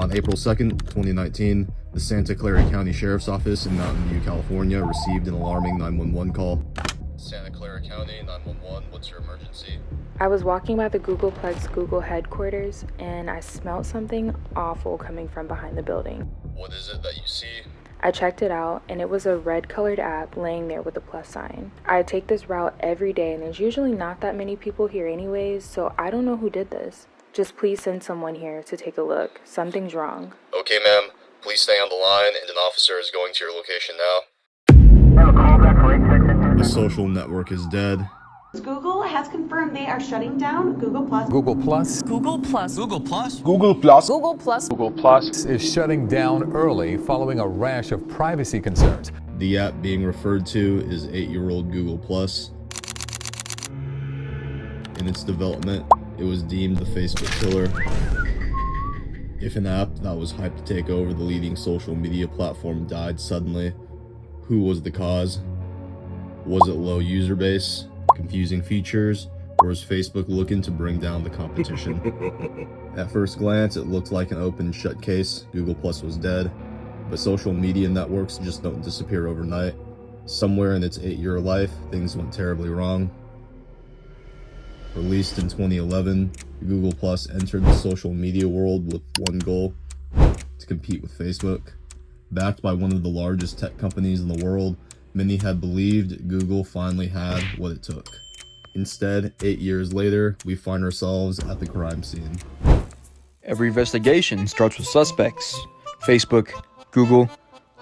On April 2nd, 2019, the Santa Clara County Sheriff's Office in Mountain View, California received an alarming 911 call. Santa Clara County, 911, what's your emergency? I was walking by the Googleplex Google headquarters and I smelled something awful coming from behind the building. What is it that you see? I checked it out and it was a red colored app laying there with a plus sign. I take this route every day and there's usually not that many people here anyways, so I don't know who did this. Just please send someone here to take a look. Something's wrong. Okay, ma'am. Please stay on the line and an officer is going to your location now. The social network is dead. Google has confirmed they are shutting down Google+. Google Plus. Google Plus. Google Plus. Google Plus. Google Plus. Google Plus is shutting down early following a rash of privacy concerns. The app being referred to is 8-year-old Google Plus. In its development, it was deemed the Facebook killer. If an app that was hyped to take over the leading social media platform died suddenly, who was the cause? Was it low user base, confusing features, or is Facebook looking to bring down the competition? At first glance, it looked like an open shut case. Google Plus was dead, but social media networks just don't disappear overnight. Somewhere in its 8-year life, things went terribly wrong. Released in 2011, Google Plus entered the social media world with one goal: to compete with Facebook. Backed by one of the largest tech companies in the world, many had believed Google finally had what it took. Instead, 8 years later, we find ourselves at the crime scene. Every investigation starts with suspects. Facebook, Google,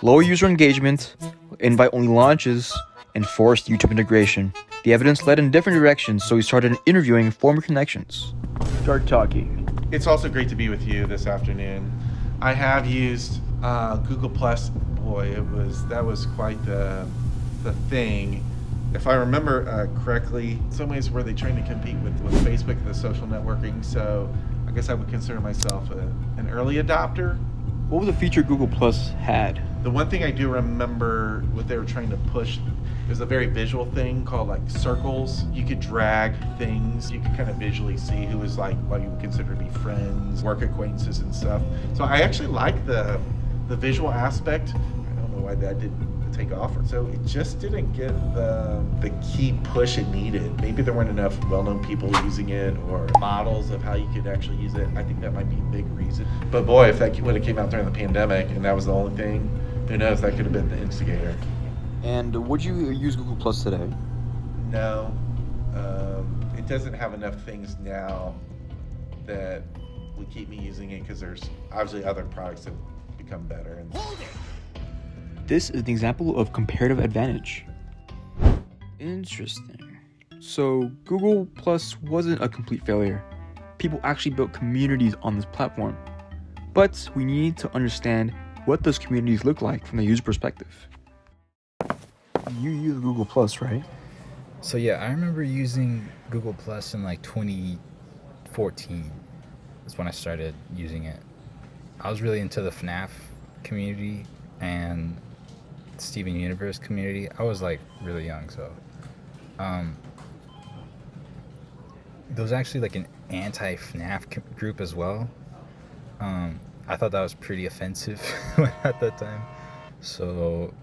low user engagement, invite-only launches, and forced YouTube integration. The evidence led in different directions, so we started interviewing former connections. Start talking. It's also great to be with you this afternoon. I have used Google Plus. Boy, that was quite the thing. If I remember correctly, in some ways were they trying to compete with Facebook and the social networking, so I guess I would consider myself an early adopter. What was the feature Google Plus had? The one thing I do remember what they were trying to push, there's a very visual thing called like circles. You could drag things. You could kind of visually see who was like what you would consider to be friends, work acquaintances and stuff. So I actually like the visual aspect. I don't know why that didn't take off. So it just didn't get the key push it needed. Maybe there weren't enough well-known people using it or models of how you could actually use it. I think that might be a big reason. But boy, if that would have came out during the pandemic and that was the only thing, who knows, that could have been the instigator. And would you use Google Plus today? No. It doesn't have enough things now that would keep me using it because there's obviously other products that become better. And This is an example of comparative advantage. Interesting. So Google Plus wasn't a complete failure. People actually built communities on this platform. But we need to understand what those communities look like from the user perspective. You use Google Plus, right? So yeah, I remember using Google Plus in like 2014. That's when I started using it. I was really into the FNAF community and Steven Universe community. I was like really young, so there was actually like an anti-FNAF group as well. I thought that was pretty offensive at that time. So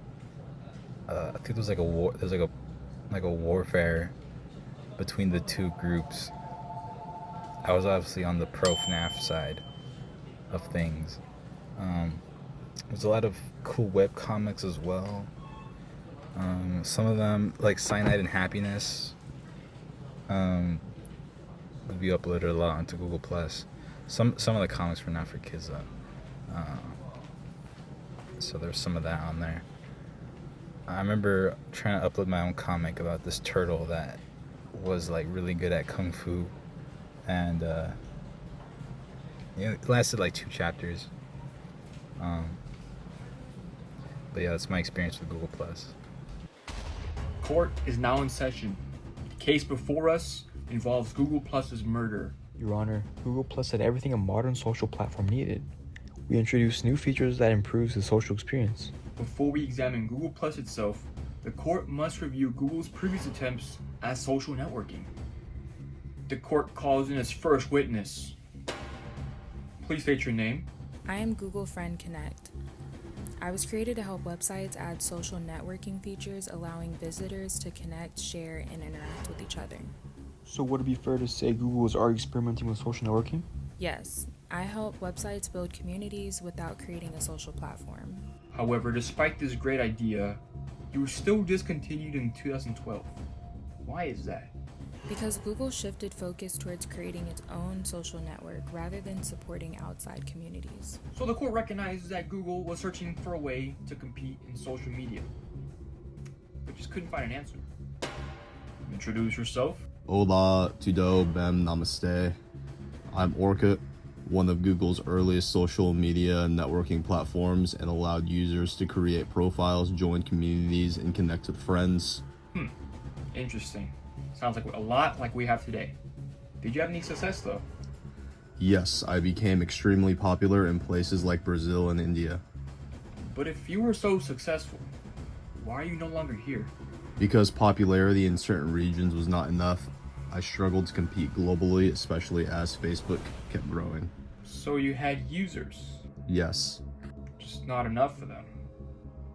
I think there was like a war. There's like a warfare between the two groups. I was obviously on the pro FNAF side of things. There's a lot of cool web comics as well. Some of them, like Cyanide and Happiness, would be uploaded a lot onto Google Plus. Some of the comics were not for kids though. So there's some of that on there. I remember trying to upload my own comic about this turtle that was like really good at kung fu, and it lasted like 2 chapters. But yeah, that's my experience with Google Plus. Court is now in session. Case before us involves Google Plus's murder. Your Honor, Google Plus had everything a modern social platform needed. We introduced new features that improves the social experience. Before we examine Google Plus itself, the court must review Google's previous attempts at social networking. The court calls in its first witness. Please state your name. I am Google Friend Connect. I was created to help websites add social networking features, allowing visitors to connect, share, and interact with each other. So would it be fair to say Google is already experimenting with social networking? Yes, I help websites build communities without creating a social platform. However, despite this great idea, you were still discontinued in 2012. Why is that? Because Google shifted focus towards creating its own social network rather than supporting outside communities. So the court recognized that Google was searching for a way to compete in social media, but just couldn't find an answer. Introduce yourself. Hola, tudo, bem, namaste. I'm Orkut, one of Google's earliest social media networking platforms, and allowed users to create profiles, join communities, and connect with friends. Interesting. Sounds like a lot like we have today. Did you have any success though? Yes, I became extremely popular in places like Brazil and India. But if you were so successful, why are you no longer here? Because popularity in certain regions was not enough, I struggled to compete globally, especially as Facebook kept growing. So you had users, Yes. just not enough for them.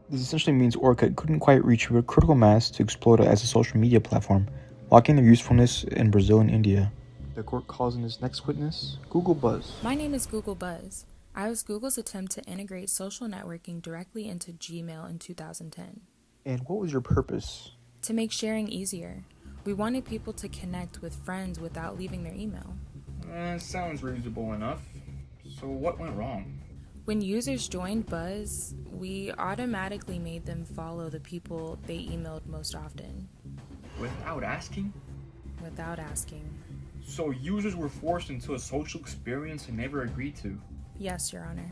This essentially means Orkut couldn't quite reach a critical mass to explode as a social media platform, lacking their usefulness in Brazil and India. The court calls in its next witness, Google Buzz. My name is Google Buzz. I was Google's attempt to integrate social networking directly into Gmail in 2010. And what was your purpose? To make sharing easier, we wanted people to connect with friends without leaving their email. Sounds reasonable enough. So what went wrong? When users joined Buzz, we automatically made them follow the people they emailed most often. Without asking? Without asking. So users were forced into a social experience they never agreed to. Yes, Your Honor.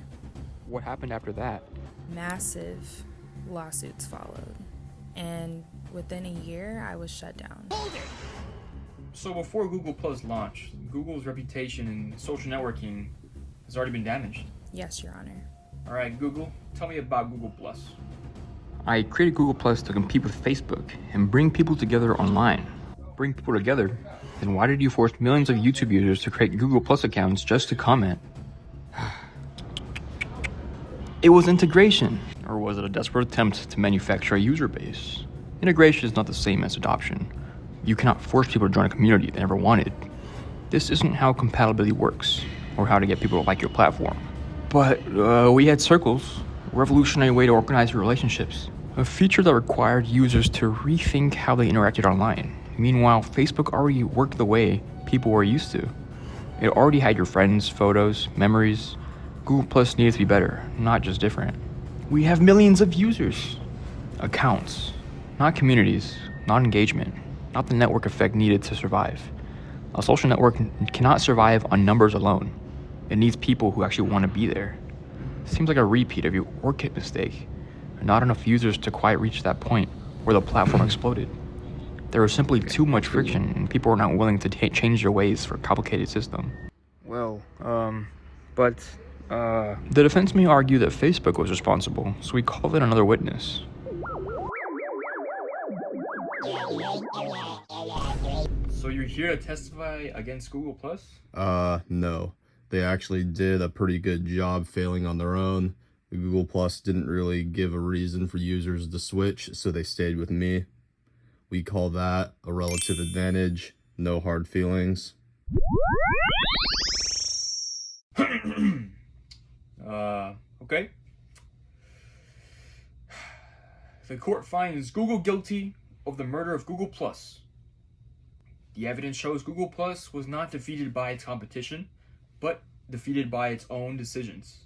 What happened after that? Massive lawsuits followed. And within a year, I was shut down. So before Google Plus launched, Google's reputation in social networking has already been damaged. Yes, Your Honor. All right, Google, tell me about Google Plus. I created Google Plus to compete with Facebook and bring people together online. Bring people together? Then why did you force millions of YouTube users to create Google Plus accounts just to comment? It was integration. Or was it a desperate attempt to manufacture a user base? Integration is not the same as adoption. You cannot force people to join a community they never wanted. This isn't how compatibility works, or how to get people to like your platform. But we had circles, a revolutionary way to organize your relationships. A feature that required users to rethink how they interacted online. Meanwhile, Facebook already worked the way people were used to. It already had your friends, photos, memories. Google Plus needed to be better, not just different. We have millions of users. Accounts, not communities, not engagement, not the network effect needed to survive. A social network cannot survive on numbers alone. It needs people who actually want to be there. Seems like a repeat of your Orkut mistake. Not enough users to quite reach that point where the platform exploded. There was simply too much friction, and people were not willing to change their ways for a complicated system. Well, the defense may argue that Facebook was responsible, so we called in another witness. So you're here to testify against Google Plus? No. They actually did a pretty good job failing on their own. Google Plus didn't really give a reason for users to switch, so they stayed with me. We call that a relative advantage. No hard feelings. Okay. The court finds Google guilty of the murder of Google Plus. The evidence shows Google Plus was not defeated by its competition, but defeated by its own decisions.